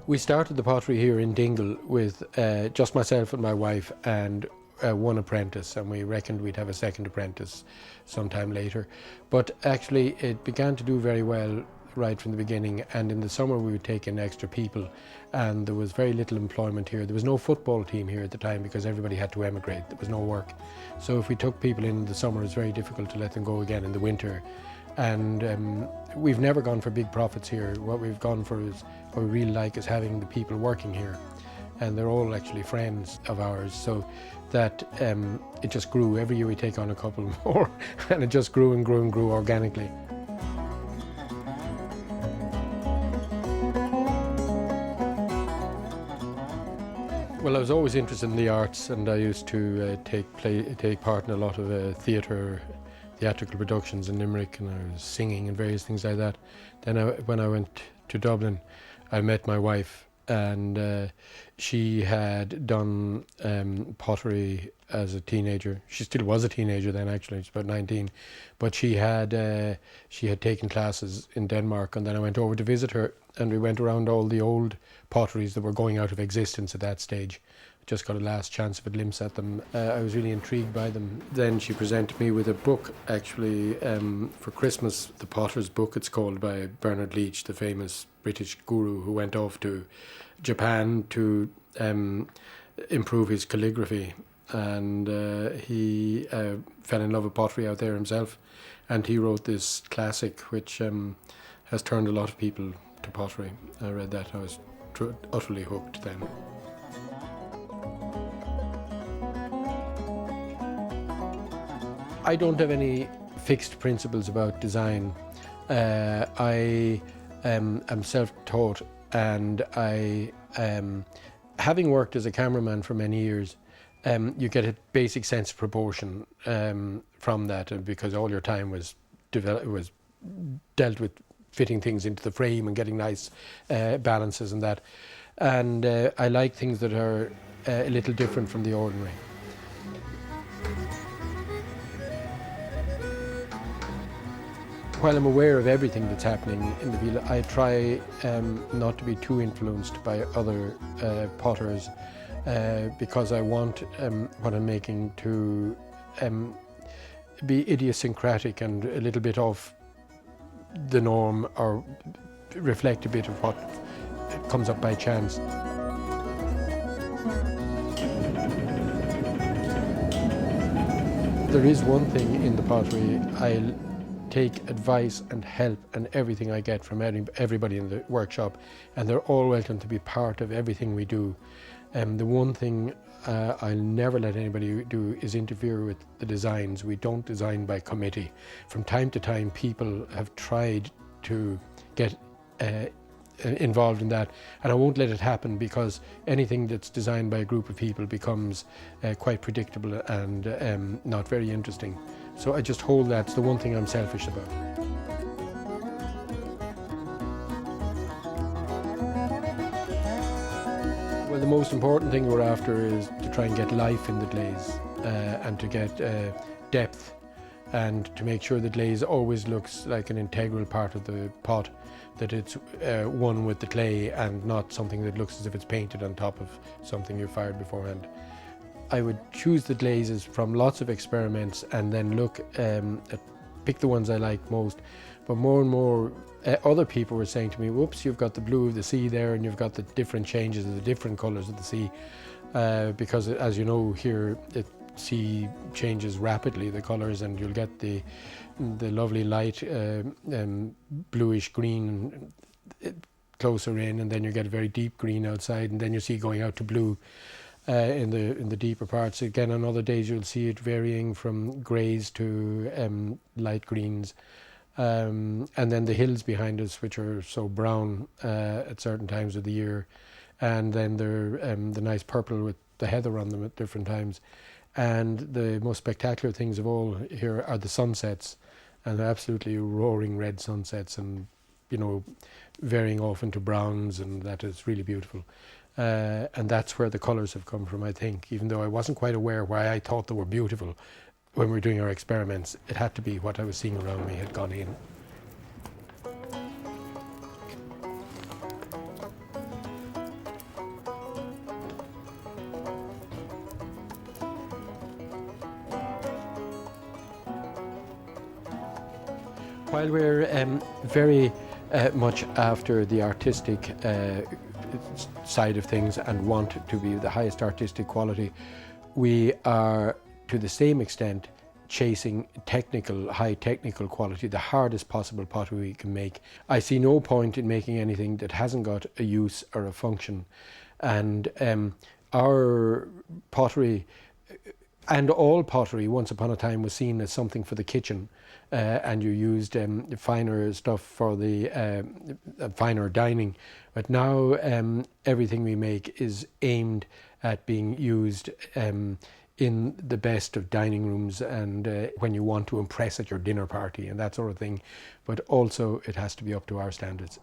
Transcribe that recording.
We started the pottery here in Dingle with just myself and my wife and one apprentice, and we reckoned we'd have a second apprentice sometime later. But actually it began to do very well right from the beginning, and in the summer we would take in extra people, and there was very little employment here. There was no football team here at the time because everybody had to emigrate. There was no work. So if we took people in the summer, it was very difficult to let them go again in the winter. And we've never gone for big profits here. What we've gone for is, what we really like is having the people working here. And they're all actually friends of ours, so that it just grew. Every year we take on a couple more, and it just grew and grew and grew organically. Well, I was always interested in the arts, and I used to take part in a lot of theatrical productions in Limerick, and I was singing and various things like that. Then when I went to Dublin, I met my wife, and she had done pottery as a teenager. She still was a teenager then, actually. She's about 19, but she had taken classes in Denmark, and then I went over to visit her, and we went around all the old potteries that were going out of existence at that stage. Just got a last chance of a glimpse at them. I was really intrigued by them. Then she presented me with a book, actually, for Christmas, the Potter's Book, it's called, by Bernard Leach, the famous British guru who went off to Japan to improve his calligraphy. And he fell in love with pottery out there himself. And he wrote this classic, which has turned a lot of people to pottery. I read that, I was utterly hooked then. I don't have any fixed principles about design. I am self-taught, and having worked as a cameraman for many years, you get a basic sense of proportion from that, because all your time was dealt with fitting things into the frame and getting nice balances and that. And I like things that are a little different from the ordinary. While I'm aware of everything that's happening in the field, I try not to be too influenced by other potters, because I want what I'm making to be idiosyncratic and a little bit off the norm, or reflect a bit of what comes up by chance. There is one thing in the pottery. I'll take advice and help and everything I get from everybody in the workshop, and they're all welcome to be part of everything we do. The one thing I'll never let anybody do is interfere with the designs. We don't design by committee. From time to time, people have tried to get involved in that, and I won't let it happen, because anything that's designed by a group of people becomes quite predictable and not very interesting. So I just hold that's the one thing I'm selfish about. Well, the most important thing we're after is to try and get life in the glaze, and to get depth, and to make sure the glaze always looks like an integral part of the pot, that it's one with the clay and not something that looks as if it's painted on top of something you fired beforehand. I would choose the glazes from lots of experiments, and then look pick the ones I like most. But more and more other people were saying to me, whoops, you've got the blue of the sea there, and you've got the different changes of the different colours of the sea, because as you know here, the sea changes rapidly, the colours, and you'll get the lovely light bluish green closer in, and then you get a very deep green outside, and then you see going out to blue in the deeper parts. Again, on other days you'll see it varying from greys to light greens, and then the hills behind us, which are so brown at certain times of the year, and then they're the nice purple with the heather on them at different times. And the most spectacular things of all here are the sunsets, and absolutely roaring red sunsets, and you know, varying off into browns, and that is really beautiful. And that's where the colours have come from, I think. Even though I wasn't quite aware why I thought they were beautiful when we were doing our experiments, it had to be what I was seeing around me had gone in. While we're very much after the artistic side of things and want to be the highest artistic quality, we are to the same extent chasing high technical quality, the hardest possible pottery we can make. I see no point in making anything that hasn't got a use or a function. And our pottery, and all pottery once upon a time, was seen as something for the kitchen, and you used finer stuff for the finer dining. But now everything we make is aimed at being used in the best of dining rooms, and when you want to impress at your dinner party and that sort of thing. But also it has to be up to our standards.